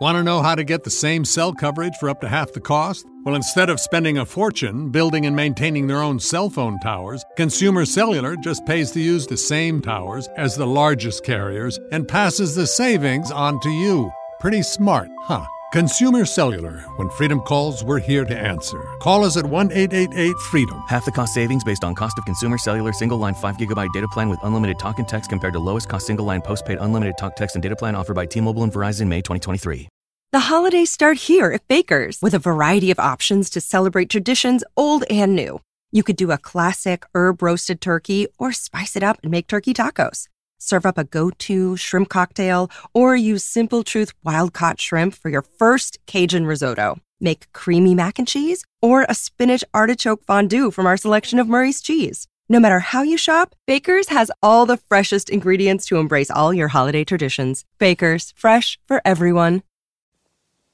Want to know how to get the same cell coverage for up to half the cost? Well, instead of spending a fortune building and maintaining their own cell phone towers, Consumer Cellular just pays to use the same towers as the largest carriers and passes the savings on to you. Pretty smart, huh? Consumer Cellular. When freedom calls, we're here to answer. Call us at 1-888-FREEDOM. Half the cost savings based on cost of Consumer Cellular single-line 5GB data plan with unlimited talk and text compared to lowest cost single-line postpaid unlimited talk, text, and data plan offered by T-Mobile and Verizon May 2023. The holidays start here at Baker's with a variety of options to celebrate traditions old and new. You could do a classic herb-roasted turkey or spice it up and make turkey tacos. Serve up a go-to shrimp cocktail or use Simple Truth wild-caught shrimp for your first Cajun risotto. Make creamy mac and cheese or a spinach artichoke fondue from our selection of Murray's cheese. No matter how you shop, Baker's has all the freshest ingredients to embrace all your holiday traditions. Baker's, fresh for everyone.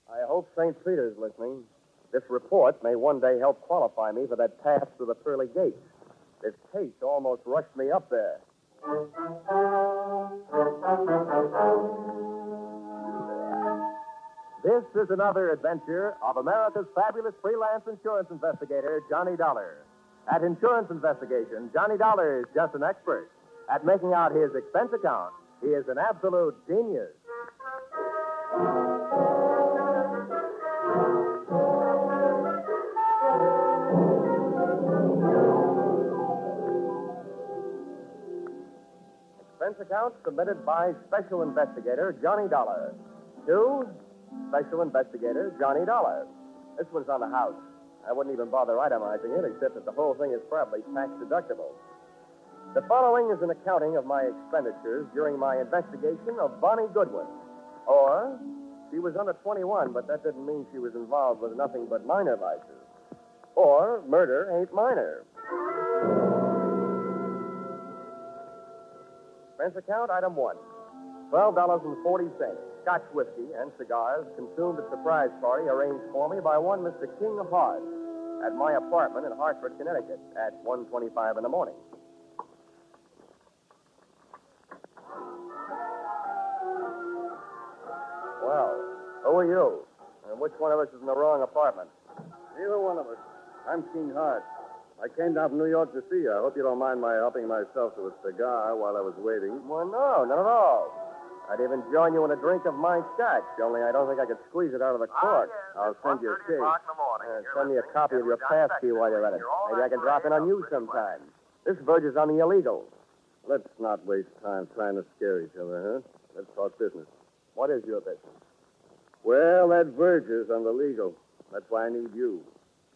I hope St. Peter's listening. This report may one day help qualify me for that pass through the pearly gates. This case almost rushed me up there. This is another adventure of America's fabulous freelance insurance investigator, Johnny Dollar. At Insurance Investigation, Johnny Dollar is just an expert. At making out his expense account, he is an absolute genius. Expense account submitted by Special Investigator Johnny Dollar. To Special Investigator Johnny Dollar. This one's on the house. I wouldn't even bother itemizing it, except that the whole thing is probably tax deductible. The following is an accounting of my expenditures during my investigation of Bonnie Goodwin. Or, she was under 21, but that didn't mean she was involved with nothing but minor vices. Or, murder ain't minor. Expense account, item 1. $12.40. Scotch whiskey and cigars consumed at surprise party arranged for me by one Mr. King Hart at my apartment in Hartford, Connecticut at 1:25 in the morning. Well, who are you? And which one of us is in the wrong apartment? Neither one of us. I'm King Hart. I came down from New York to see you. I hope you don't mind my helping myself to a cigar while I was waiting. Well, no, not at all. I'd even join you in a drink of my scotch, only I don't think I could squeeze it out of the cork. I'll send you a case. Send me a copy of your pass key while you're at it. Maybe I can drop in on you sometime. This verges on the illegal. Let's not waste time trying to scare each other, huh? Let's talk business. What is your business? Well, that verges on the legal. That's why I need you.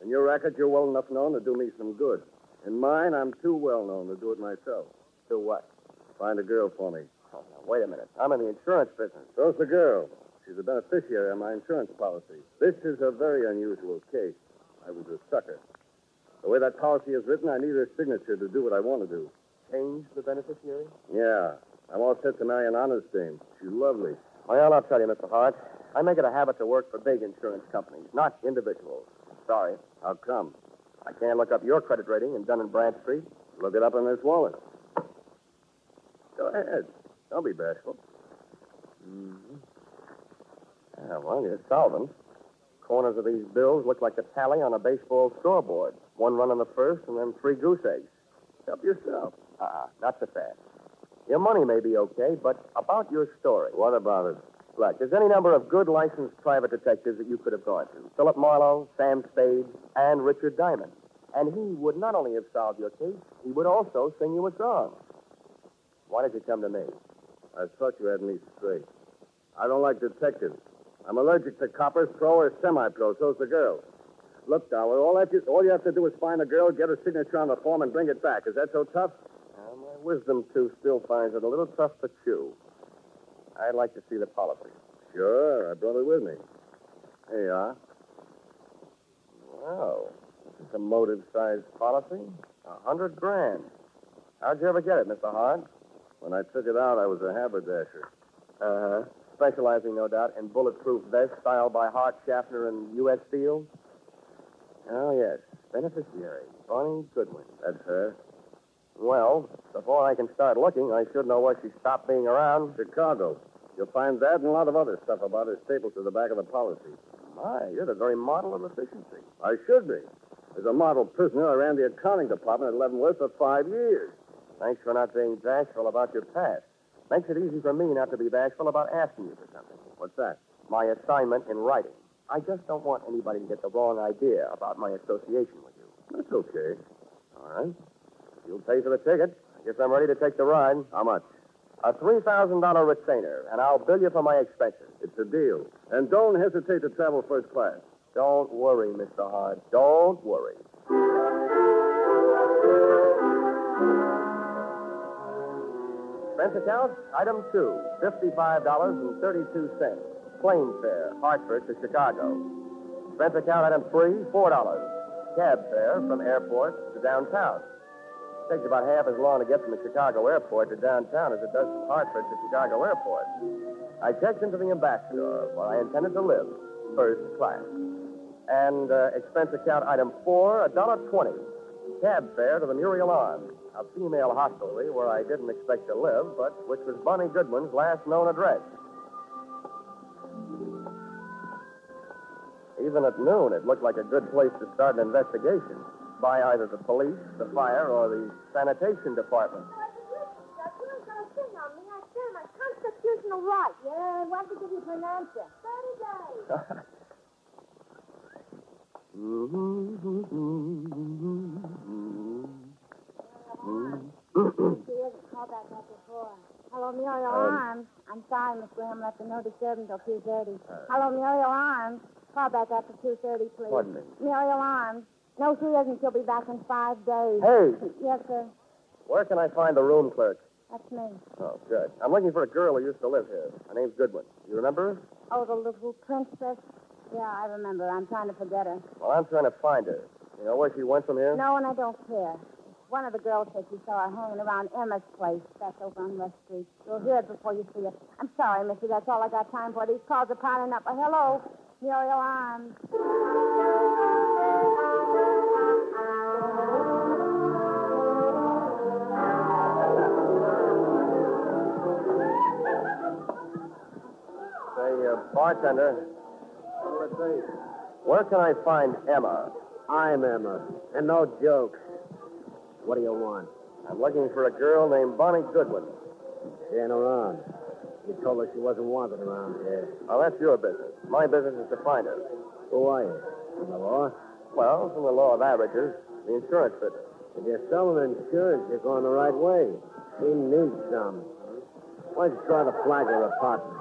In your racket, you're well enough known to do me some good. In mine, I'm too well known to do it myself. Do what? Find a girl for me. Oh, now, wait a minute. I'm in the insurance business. So's the girl. She's a beneficiary on my insurance policy. This is a very unusual case. I was a sucker. The way that policy is written, I need her signature to do what I want to do. Change the beneficiary? Yeah. I'm all set to marry an honest dame. She's lovely. Well, I'll tell you, Mr. Hart. I make it a habit to work for big insurance companies, not individuals. Sorry. How come? I can't look up your credit rating in Dun & Bradstreet. Look it up in this wallet. Go ahead. Don't be bashful. Mm-hmm. Yeah, well, you're solvent. Corners of these bills look like the tally on a baseball scoreboard. One run on the first and then 3 goose eggs. Help yourself. Not so fast. Your money may be okay, but about your story. What about it? Look, there's any number of good licensed private detectives that you could have gone to. Philip Marlowe, Sam Spade, and Richard Diamond. And he would not only have solved your case, he would also sing you a song. Why did you come to me? I thought you had me straight. I don't like detectives. I'm allergic to coppers, pro or semi-pro. So's the girl. Look, Dollar, all you have to do is find a girl, get her signature on the form, and bring it back. Is that so tough? My wisdom tooth still finds it a little tough to chew. I'd like to see the policy. Sure, I brought it with me. Here you are. Well, this is a motive-sized policy. $100,000. How'd you ever get it, Mr. Hart? When I took it out, I was a haberdasher. Uh-huh. Specializing, no doubt, in bulletproof vests styled by Hart, Schaffner, and U.S. Steel? Oh, yes. Beneficiary, Bonnie Goodwin. That's her. Well, before I can start looking, I should know where she stopped being around. Chicago. You'll find that and a lot of other stuff about her stapled to the back of the policy. My, you're the very model of efficiency. I should be. As a model prisoner, I ran the accounting department at Leavenworth for 5 years. Thanks for not being bashful about your past. Makes it easy for me not to be bashful about asking you for something. What's that? My assignment in writing. I just don't want anybody to get the wrong idea about my association with you. That's okay. All right. You'll pay for the ticket. I guess I'm ready to take the ride. How much? A $3,000 retainer, and I'll bill you for my expenses. It's a deal. And don't hesitate to travel first class. Don't worry, Mr. Hart. Don't worry. Expense account, item 2, $55.32. Plane fare, Hartford to Chicago. Expense account, item 3, $4. Cab fare from airport to downtown. Takes about half as long to get from the Chicago airport to downtown as it does from Hartford to Chicago airport. I checked into the Ambassador, where I intended to live, first class. And expense account item 4, $1.20. Cab fare to the Muriel Arms, a female hostelry where I didn't expect to live, but which was Bonnie Goodwin's last known address. Even at noon, it looked like a good place to start an investigation by either the police, the fire, or the sanitation department. You ain't gonna sing on me. I said my constitutional right. Yeah, when to give you an answer? 30 days. Call back after 4. Hello, Muriel Arms. I'm sorry, Miss Graham left a no disturb until 2:30. Hello, Muriel Arms. Call back after 2:30, please. Pardon me? Muriel Arms. No, she isn't. She'll be back in 5 days. Hey! Yes, sir. Where can I find the room clerk? That's me. Oh, good. I'm looking for a girl who used to live here. Her name's Goodwin. You remember her? Oh, the little princess? Yeah, I remember. I'm trying to forget her. Well, I'm trying to find her. You know where she went from here? No, and I don't care. One of the girls said she saw her hanging around Emma's place. That's over on West Street. You'll hear it before you see it. I'm sorry, Missy. That's all I got time for. These calls are piling up. Hello, Muriel Arms. Say, bartender, where can I find Emma? I'm Emma, and no jokes. What do you want? I'm looking for a girl named Bonnie Goodwin. She ain't around. You told her she wasn't wanted around here. Well, that's your business. My business is to find her. Who are you? From the law? Well, from the law of averages, the insurance business. If you're selling insurance, you're going the right way. She needs some. Why don't you try to flag her apartment?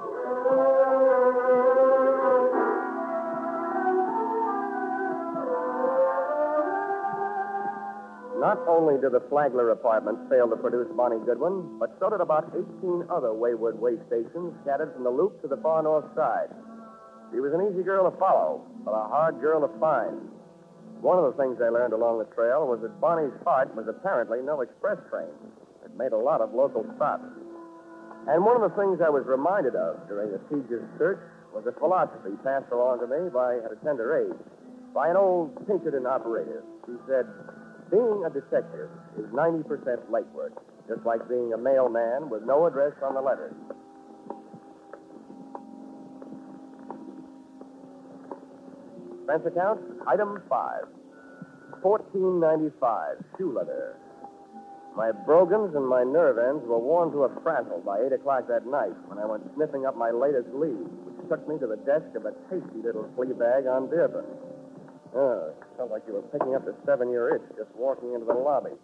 Not only did the Flagler apartment fail to produce Bonnie Goodwin, but so did about 18 other wayward way stations scattered from the Loop to the far north side. She was an easy girl to follow, but a hard girl to find. One of the things I learned along the trail was that Bonnie's heart was apparently no express train. It made a lot of local stops. And one of the things I was reminded of during the tedious search was a philosophy passed along to me at a tender age by an old Pinkerton operator. He said, being a detective is 90% legwork, just like being a mailman with no address on the letters. Expense account, item 5, $14.95, shoe leather. My brogans and my nerve ends were worn to a frazzle by 8 o'clock that night when I went sniffing up my latest lead, which took me to the desk of a tasty little flea bag on Dearborn. Oh, it felt like you were picking up the 7-year itch just walking into the lobby.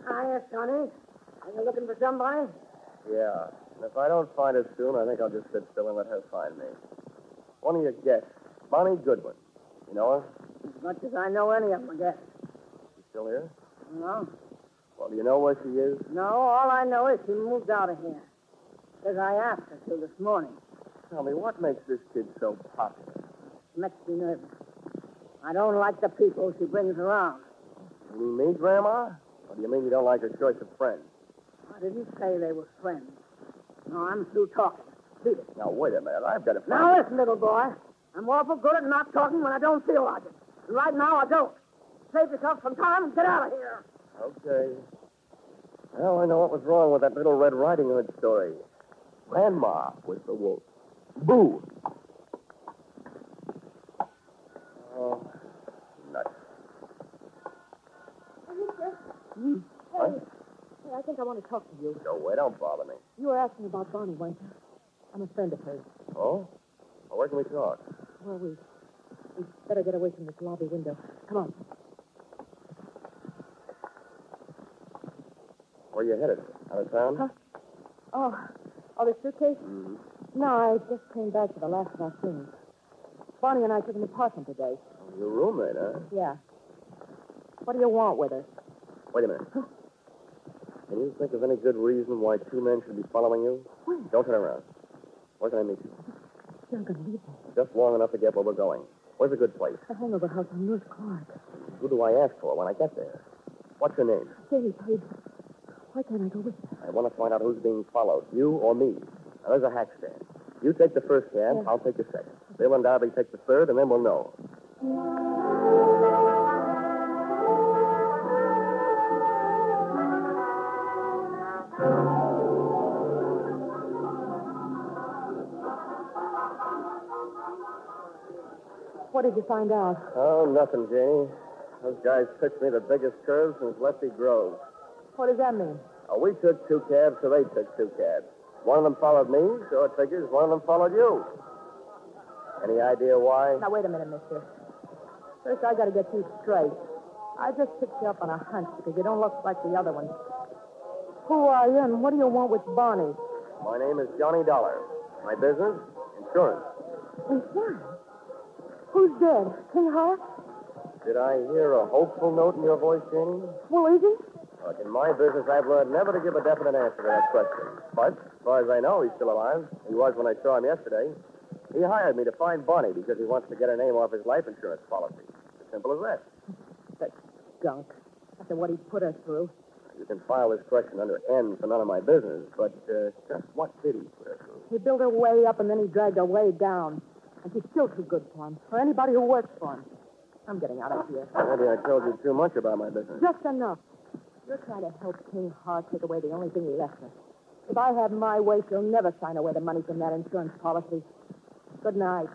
Hiya, Sonny. Are you looking for somebody? Yeah, and if I don't find her soon, I think I'll just sit still and let her find me. One of your guests, Bonnie Goodwin. You know her? As much as I know any of them, I guess. She's still here? No. Well, do you know where she is? No, all I know is she moved out of here. Because I asked her to this morning. Tell me, what makes this kid so popular? It makes me nervous. I don't like the people she brings around. You mean me, Grandma? Or do you mean you don't like her choice of friends? I didn't say they were friends. No, I'm through talking. Beat it. Now, wait a minute. I've got to find... Now, listen, little boy. I'm awful good at not talking when I don't feel like it. And right now, I don't. Save yourself some time and get out of here. Okay. Now I know what was wrong with that little Red Riding Hood story. Grandma was the wolf. Boo! Oh, nuts. What? Hey, I think I want to talk to you. Go away, don't bother me. You were asking about Bonnie, weren't you? I'm a friend of hers. Oh? Well, where can we talk? Well, we better get away from this lobby window. Come on. Where you headed? Out of town? Huh? Oh, the suitcase? Mm-hmm. No, I just came back for the last of our things. Bonnie and I took an apartment today. Oh, your roommate, huh? Yeah. What do you want with her? Wait a minute. Can you think of any good reason why two men should be following you? Where? Don't turn around. Where can I meet you? You're not going to leave me. Just long enough to get where we're going. Where's a good place? The hangover house on North Clark. Who do I ask for when I get there? What's your name? Sadie Page. Why can't I go with you? I want to find out who's being followed, you or me. Now, there's a hack stand. You take the first cab, Yeah. I'll take the second. They'll undoubtedly take the third, and then we'll know. What did you find out? Oh, nothing, Janie. Those guys pitched me the biggest curve since Lefty Grove. What does that mean? Oh, we took two cabs, so they took two cabs. One of them followed me, so it figures one of them followed you. Any idea why? Now, wait a minute, mister. First, I got to get you straight. I just picked you up on a hunch because you don't look like the other ones. Who are you, and what do you want with Bonnie? My name is Johnny Dollar. My business? Insurance. Insurance? Who's dead? King Hart? Did I hear a hopeful note in your voice, Janie? Well, is he? Look, in my business, I've learned never to give a definite answer to that question. But, as far as I know, he's still alive. He was when I saw him yesterday. He hired me to find Bonnie because he wants to get her name off his life insurance policy. As simple as that. That skunk. After what he put her through. You can file this question under N for none of my business, but just what did he put her through? He built her way up, and then he dragged her way down. And she's still too good for him, for anybody who works for him. I'm getting out of here. Maybe I told you too much about my business. Just enough. You're trying to help King Hart take away the only thing he left her. If I have my way, she'll never sign away the money from that insurance policy. Good night.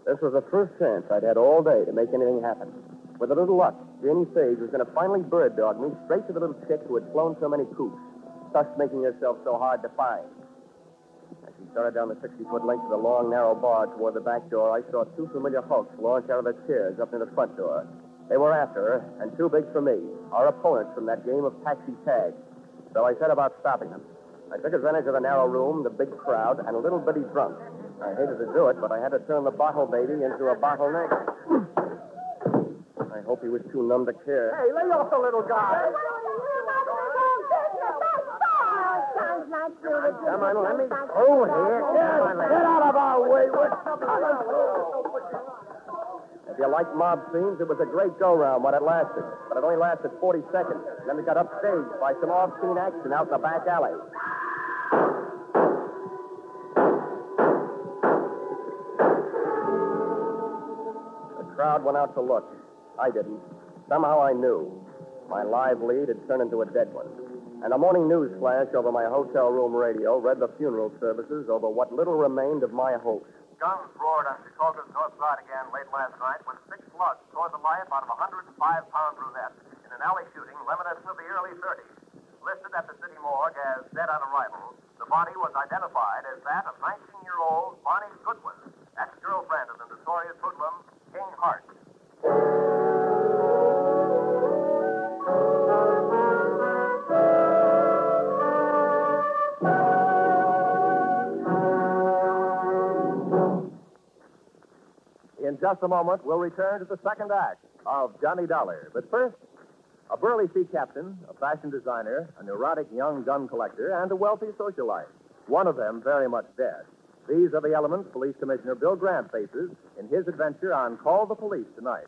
This was the first chance I'd had all day to make anything happen. With a little luck, Janie Sage was going to finally bird dog me straight to the little chick who had flown so many coops, thus making herself so hard to find. As she started down the 60-foot length of the long, narrow bar toward the back door, I saw two familiar hulks launch out of their chairs up near the front door. They were after her, and too big for me, our opponents from that game of taxi tag. So I set about stopping them. I took advantage of the narrow room, the big crowd, and a little bitty drunk. I hated to do it, but I had to turn the bottle baby into a bottleneck. I hope he was too numb to care. Hey, lay off the little guy. Come on, let me through here. Get out of our way. If you like mob scenes, it was a great go-round when it lasted. But it only lasted 40 seconds. Then we got upstage by some off-scene action out in the back alley. The crowd went out to look. I didn't. Somehow I knew. My live lead had turned into a dead one. And a morning news flash over my hotel room radio read the funeral services over what little remained of my host. Guns roared on Chicago's north side again late last night when 6 slugs tore the life out of a 105-pound brunette in an alley shooting reminiscent of the early 30s. Listed at the city morgue as dead on arrival, the body was identified as that of 19-year-old Bonnie Goodwin, ex-girlfriend of the notorious hoodlum King Hart. In just a moment, we'll return to the second act of Johnny Dollar. But first, a burly sea captain, a fashion designer, a neurotic young gun collector, and a wealthy socialite. One of them very much dead. These are the elements Police Commissioner Bill Grant faces in his adventure on Call the Police tonight.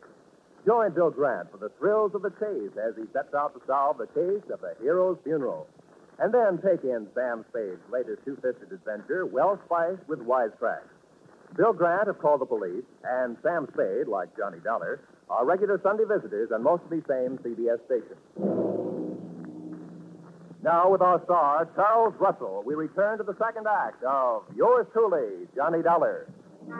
Join Bill Grant for the thrills of the chase as he sets out to solve the case of the hero's funeral. And then take in Sam Spade's latest two-fisted adventure, well spiced with wisecracks. Bill Grant of Call the Police and Sam Spade, like Johnny Dollar, are regular Sunday visitors on most of these same CBS stations. Now, with our star, Charles Russell, we return to the second act of Yours Truly, Johnny Dollar. In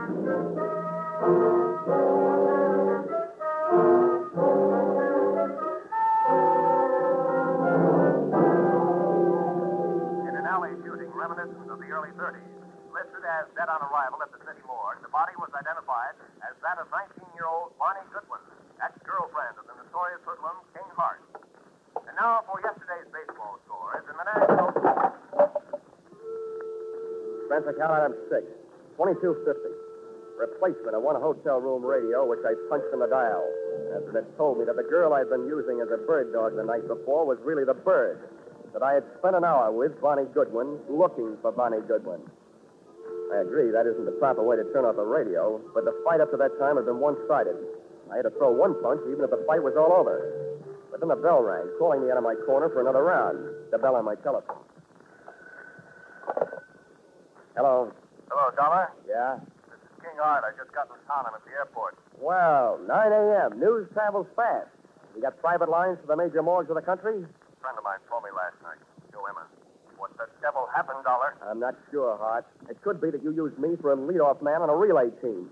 an alley shooting reminiscent of the early 30s, listed as dead on arrival at the city morgue, the body was identified as that of 19-year-old Barney Goodwin, ex-girlfriend of the notorious hoodlum King Hart. And now for yesterday's baseball scores in the National... Spencer count item 6, 2250. Replacement of one hotel room radio, which I punched in the dial. As it had told me that the girl I'd been using as a bird dog the night before was really the bird that I had spent an hour with, Barney Goodwin, looking for Barney Goodwin. I agree that isn't the proper way to turn off a radio, but the fight up to that time had been one-sided. I had to throw one punch even if the fight was all over. But then the bell rang, calling me out of my corner for another round. The bell on my telephone. Hello. Hello, Dollar. Yeah? This is King Hart. I just got in town. I'm at the airport. Well, 9 a.m. News travels fast. You got private lines to the major morgues of the country? A friend of mine told me last night. Joe Emma. What the devil happened, Dollar? I'm not sure, Hart. It could be that you used me for a leadoff man on a relay team.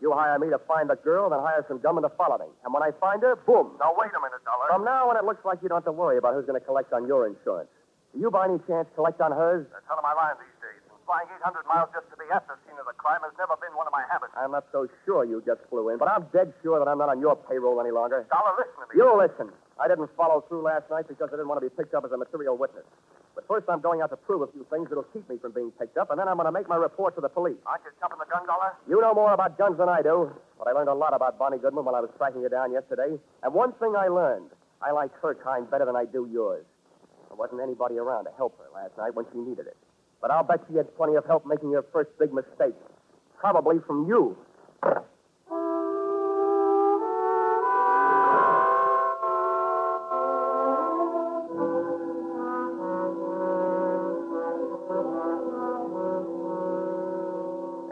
You hire me to find the girl, then hire some gunmen to follow me. And when I find her, boom. Now, wait a minute, Dollar. From now on, it looks like you don't have to worry about who's going to collect on your insurance. Do you, by any chance, collect on hers? That's out of my line these days. And flying 800 miles just to be at the scene of the crime has never been one of my habits. I'm not so sure you just flew in, but I'm dead sure that I'm not on your payroll any longer. Dollar, listen to me. You listen. I didn't follow through last night because I didn't want to be picked up as a material witness. But first, I'm going out to prove a few things that'll keep me from being picked up, and then I'm going to make my report to the police. Aren't you jumping the gun, Dollar? You know more about guns than I do, but I learned a lot about Bonnie Goodman while I was tracking you down yesterday. And one thing I learned, I like her kind better than I do yours. There wasn't anybody around to help her last night when she needed it. But I'll bet she had plenty of help making her first big mistake. Probably from you.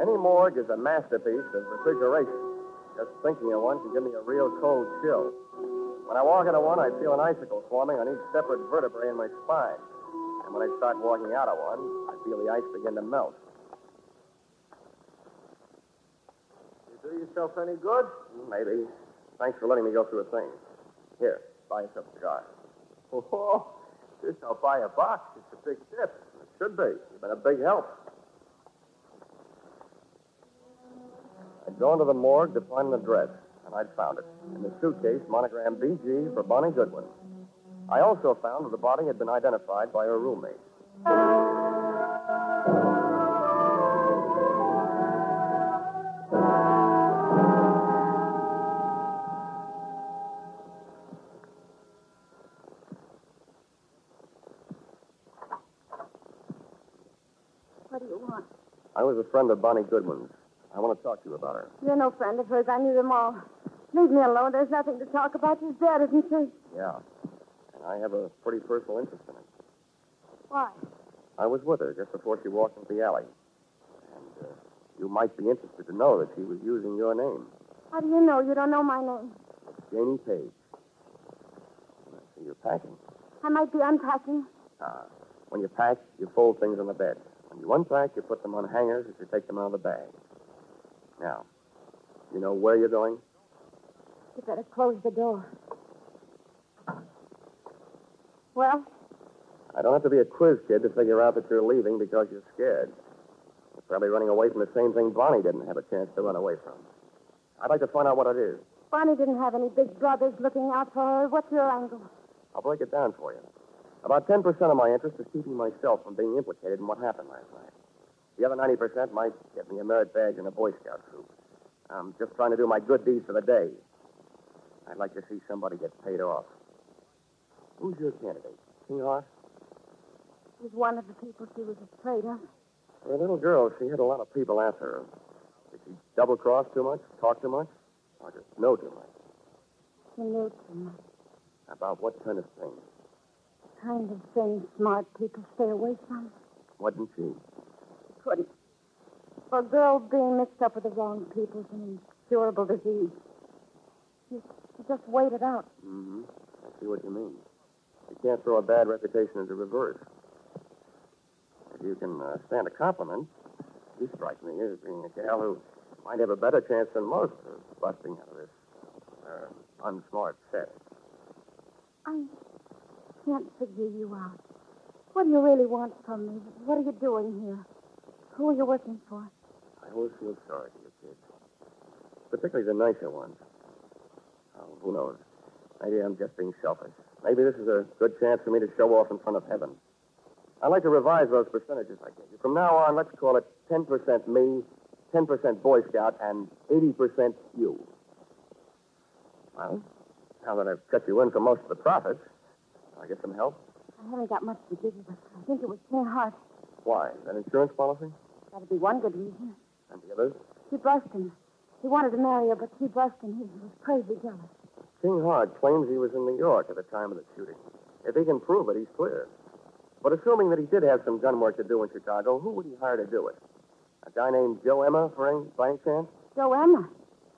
Any morgue is a masterpiece of refrigeration. Just thinking of one can give me a real cold chill. When I walk into one, I feel an icicle forming on each separate vertebrae in my spine. And when I start walking out of one, I feel the ice begin to melt. You do yourself any good? Maybe. Thanks for letting me go through a thing. Here, buy yourself a cigar. Oh, this I'll buy a box. It's a big tip. It should be. You've been a big help. I'd gone to the morgue to find an address, and I'd found it. In the suitcase, monogram BG for Bonnie Goodwin. I also found that the body had been identified by her roommate. What do you want? I was a friend of Bonnie Goodwin's. I want to talk to you about her. You're no friend of hers. I knew them all. Leave me alone. There's nothing to talk about. She's dead, isn't she? Yeah. And I have a pretty personal interest in it. Why? I was with her just before she walked into the alley. And you might be interested to know that she was using your name. How do you know? You don't know my name. Janie Page. I see you're packing. I might be unpacking. When you pack, you fold things on the bed. When you unpack, you put them on hangers as you take them out of the bag. Now, you know where you're going? You better close the door. Well? I don't have to be a quiz kid to figure out that you're leaving because you're scared. You're probably running away from the same thing Bonnie didn't have a chance to run away from. I'd like to find out what it is. Bonnie didn't have any big brothers looking out for her. What's your angle? I'll break it down for you. About 10% of my interest is keeping myself from being implicated in what happened last night. The other 90% might get me a merit badge in a Boy Scout troop. I'm just trying to do my good deed for the day. I'd like to see somebody get paid off. Who's your candidate? King Hart? He's one of the people she was afraid of. For a little girl, she had a lot of people after her. Did she double-cross too much, talk too much, or just know too much? She knew too much. About what kind of thing? The kind of thing smart people stay away from. What didn't she? Couldn't. For a girl being mixed up with the wrong people is an incurable disease. She just waited out. Mm-hmm. I see what you mean. You can't throw a bad reputation into reverse. If you can stand a compliment, you strike me as being a gal who might have a better chance than most of busting out of this unsmart set. I can't figure you out. What do you really want from me? What are you doing here? Who are you working for? I always feel sorry for you kids, particularly the nicer ones. Oh, who knows? Maybe I'm just being selfish. Maybe this is a good chance for me to show off in front of heaven. I'd like to revise those percentages I gave you. From now on, let's call it 10% me, 10% Boy Scout, and 80% you. Well, now that I've cut you in for most of the profits, can I get some help? I haven't got much to give you, but I think it was King Hart. Why? That insurance policy? That'd be one good reason. And the others? She brushed him. He wanted to marry her, but she brushed him. He was crazy jealous. King Hart claims he was in New York at the time of the shooting. If he can prove it, he's clear. But assuming that he did have some gun work to do in Chicago, who would he hire to do it? A guy named Joe Emma, by any chance? Joe Emma?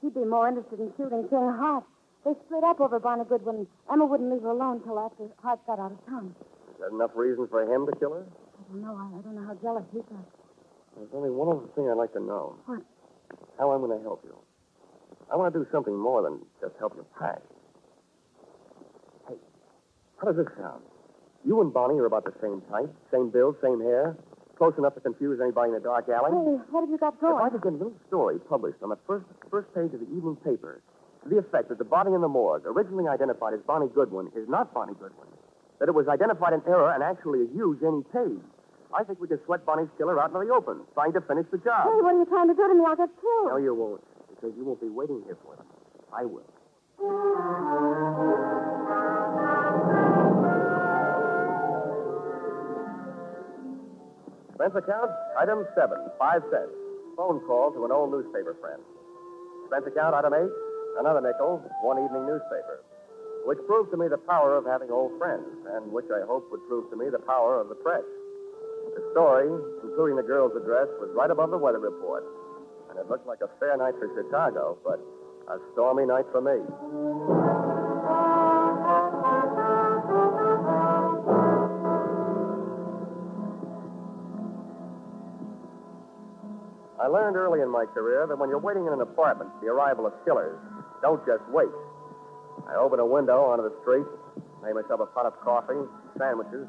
He'd be more interested in shooting King Hart. They split up over Bonnie Goodwin. Emma wouldn't leave her alone till after Hart got out of town. Is that enough reason for him to kill her? I don't know. I don't know how jealous he got. There's only one other thing I'd like to know. What? How I'm going to help you. I want to do something more than just help you pack. Hey, how does this sound? You and Bonnie are about the same type, same build, same hair, close enough to confuse anybody in a dark alley. Hey, what have you got going? If I could get a little story published on the first page of the evening paper to the effect that the body in the morgue, originally identified as Bonnie Goodwin, is not Bonnie Goodwin, that it was identified in error and actually is you, Jenny Page, I think we could sweat Bonnie's killer out into the open, trying to finish the job. Hey, what are you trying to do to me? I'll get killed. No, you won't, because you won't be waiting here for them. I will. Expense account, item 7, 5 cents. Phone call to an old newspaper friend. Expense account, item 8, another nickel, one evening newspaper. Which proved to me the power of having old friends, and which I hope would prove to me the power of the press. The story, including the girl's address, was right above the weather report. And it looked like a fair night for Chicago, but a stormy night for me. I learned early in my career that when you're waiting in an apartment for the arrival of killers, don't just wait. I opened a window onto the street, made myself a pot of coffee, sandwiches,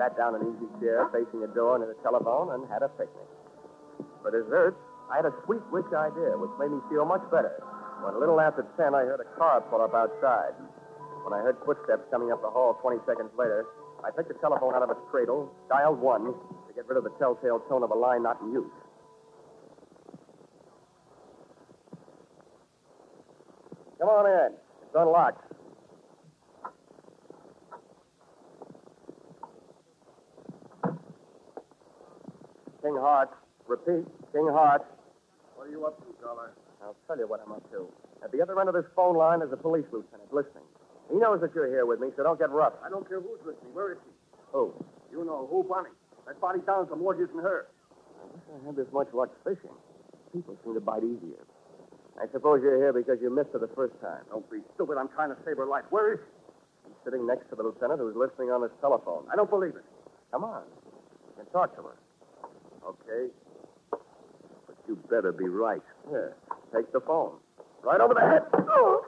sat down in an easy chair facing a door near the telephone, and had a picnic. For dessert, I had a sweet, rich idea, which made me feel much better. When a little after 10, I heard a car pull up outside. When I heard footsteps coming up the hall 20 seconds later, I picked the telephone out of its cradle, dialed 1 to get rid of the telltale tone of a line not in use. Come on in. It's unlocked. King Hart. Repeat, King Hart. What are you up to, Dollar? I'll tell you what I'm up to. At the other end of this phone line is a police lieutenant listening. He knows that you're here with me, so don't get rough. I don't care who's listening. Where is he? Who? You know who, Bonnie. That body down some more than her. I wish I had this much luck fishing. People seem to bite easier. I suppose you're here because you missed her the first time. Don't be stupid. I'm trying to save her life. Where is she? She's sitting next to the lieutenant who's listening on this telephone. I don't believe it. Come on. You can talk to her. Okay. But you better be right. Here, take the phone. Right over the head. Oh.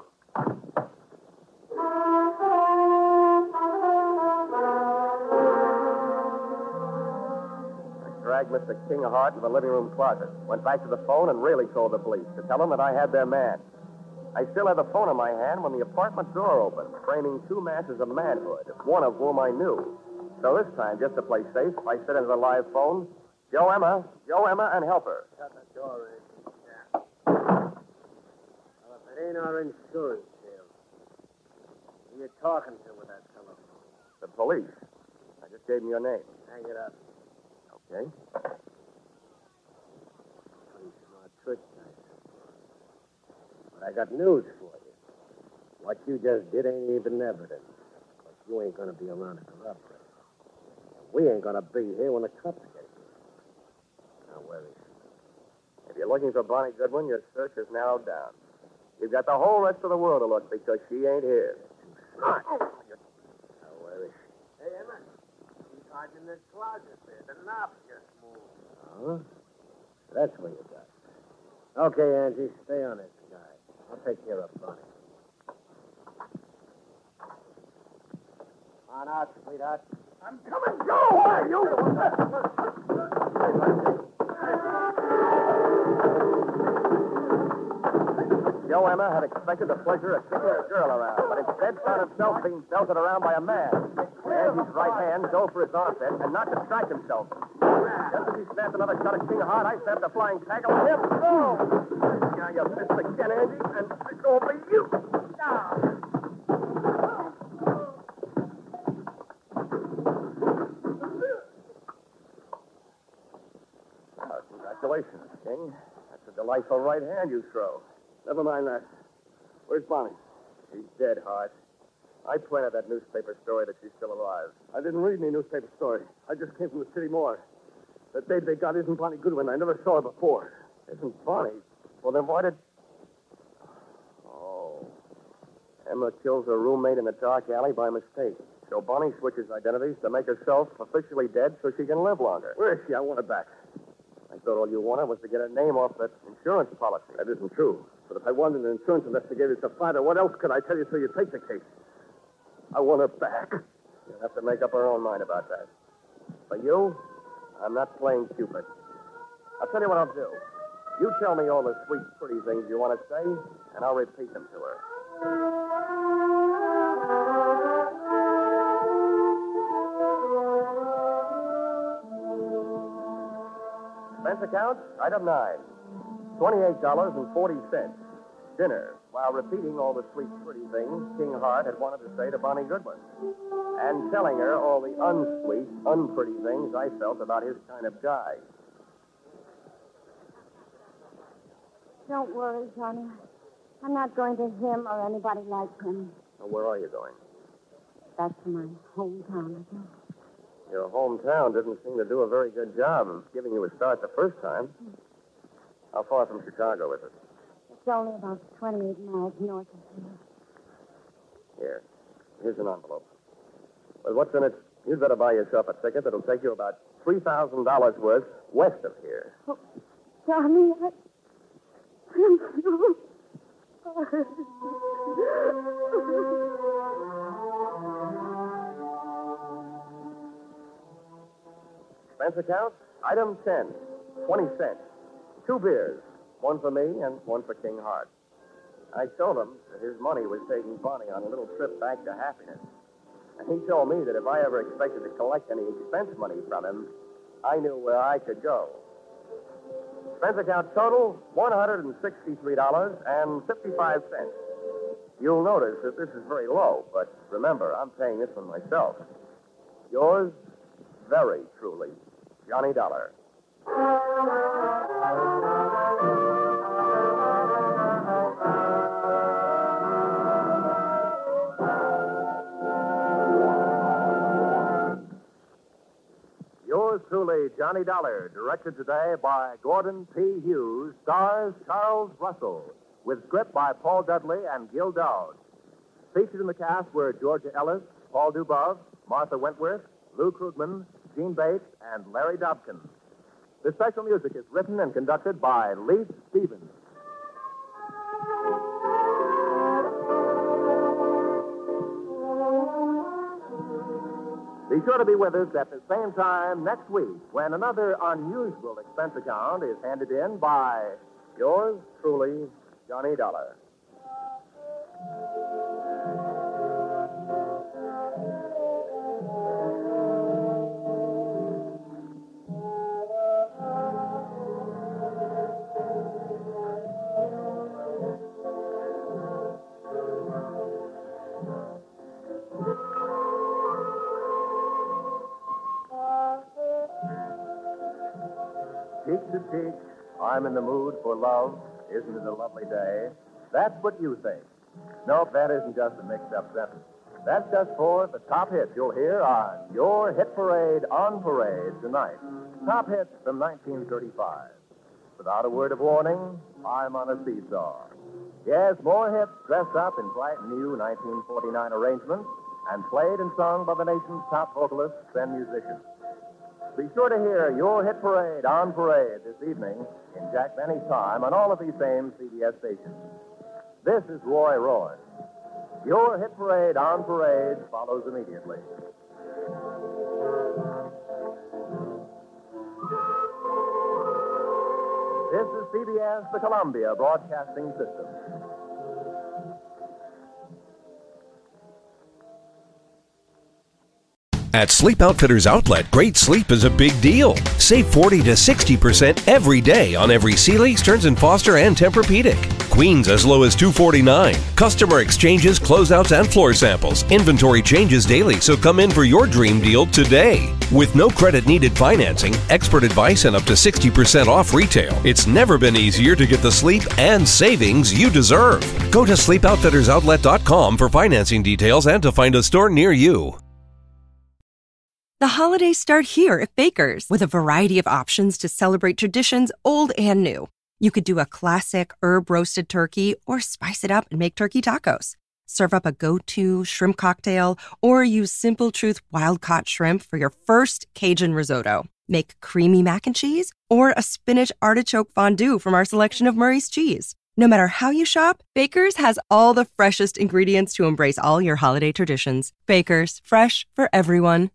Dragged Mr. King Hart into the living room closet, went back to the phone, and really called the police to tell them that I had their man. I still had the phone in my hand when the apartment door opened, framing two masses of manhood, one of whom I knew. So this time, just to play safe, I said into the live phone, Joe Emma, and help her. Shut the door, Ed. Yeah. Well, if it ain't our insurance sale, who you talking to with that telephone? The police. I just gave them your name. Hang it up. Okay. Pretty smart trick, I suppose. But I got news for you. What you just did ain't even evidence. Because you ain't going to be around to corroborate. And we ain't going to be here when the cops get here. Now, where is she? If you're looking for Bonnie Goodwin, your search is narrowed down. You've got the whole rest of the world to look because she ain't here. Smart. Now, where garage in this closet there. The knob just moved. Oh? That's where you got it. Okay, Angie, stay on this guy. I'll take care of Bonnie. On out, sweetheart. I'm coming, Joe! Where are you? Joe Emma had expected the pleasure of kicking a girl around, but instead found himself being belted around by a man. Angie's right hand dove for his armpit and not distract himself. Just as he snapped another shot at King Hart, I snapped a flying tackle at him. Oh! Now you missed again, Angie, and it's over you. Congratulations, King. That's a delightful right hand you throw. Never mind that. Where's Bonnie? She's dead, Hart. I printed that newspaper story that she's still alive. I didn't read any newspaper story. I just came from the city morgue. That babe they got isn't Bonnie Goodwin. I never saw her before. Isn't Bonnie? Well, then why did... Oh. Emma kills her roommate in a dark alley by mistake. So Bonnie switches identities to make herself officially dead so she can live longer. Where is she? I want her back. I thought all you wanted was to get her name off that insurance policy. That isn't true. But if I wanted an insurance investigator to find her, what else could I tell you till you take the case? I want her back. You'll have to make up her own mind about that. For you, I'm not playing Cupid. I'll tell you what I'll do. You tell me all the sweet, pretty things you want to say, and I'll repeat them to her. Expense account, item 9. $28.40. Dinner, while repeating all the sweet, pretty things King Hart had wanted to say to Bonnie Goodwin. And telling her all the unsweet, unpretty things I felt about his kind of guy. Don't worry, Johnny. I'm not going to him or anybody like him. Well, where are you going? Back to my hometown, I guess. Your hometown didn't seem to do a very good job of giving you a start the first time. How far from Chicago is it? It's only about 28 miles north of here. Here's an envelope. Well, what's in it? You'd better buy yourself a ticket that'll take you about $3,000 worth west of here. Oh, Johnny, Expense account, item 10, 20 cents. 2 beers, one for me and one for King Hart. I told him that his money was taking Bonnie on a little trip back to happiness. And he told me that if I ever expected to collect any expense money from him, I knew where I could go. Expense account total, $163.55. You'll notice that this is very low, but remember, I'm paying this one myself. Yours, very truly, Johnny Dollar. Yours truly, Johnny Dollar, directed today by Gordon P. Hughes, stars Charles Russell, with script by Paul Dudley and Gil Dowd. Featured in the cast were Georgia Ellis, Paul Dubov, Martha Wentworth, Lou Krugman, Gene Bates, and Larry Dobkin. The special music is written and conducted by Leith Stevens. Be sure to be with us at the same time next week when another unusual expense account is handed in by yours truly, Johnny Dollar. Cheek to cheek, I'm in the mood for love. Isn't it a lovely day? That's what you think. Nope, that isn't just a mixed-up sentence. That's just for the top hits you'll hear on your Hit Parade on Parade tonight. Top hits from 1935. Without a word of warning, I'm on a seesaw. Yes, more hits dressed up in bright new 1949 arrangements and played and sung by the nation's top vocalists and musicians. Be sure to hear your hit parade on parade this evening in Jack Benny's time on all of these same CBS stations. This is Roy Roy. Your hit parade on parade follows immediately. This is CBS, the Columbia Broadcasting System. At Sleep Outfitters Outlet, great sleep is a big deal. Save 40 to 60% every day on every Sealy, Stearns & Foster, and Tempur-Pedic. Queens as low as $249. Customer exchanges, closeouts, and floor samples. Inventory changes daily, so come in for your dream deal today. With no credit-needed financing, expert advice, and up to 60% off retail, it's never been easier to get the sleep and savings you deserve. Go to SleepOutfittersOutlet.com for financing details and to find a store near you. The holidays start here at Baker's with a variety of options to celebrate traditions old and new. You could do a classic herb-roasted turkey or spice it up and make turkey tacos. Serve up a go-to shrimp cocktail or use Simple Truth wild-caught shrimp for your first Cajun risotto. Make creamy mac and cheese or a spinach artichoke fondue from our selection of Murray's cheese. No matter how you shop, Baker's has all the freshest ingredients to embrace all your holiday traditions. Baker's, fresh for everyone.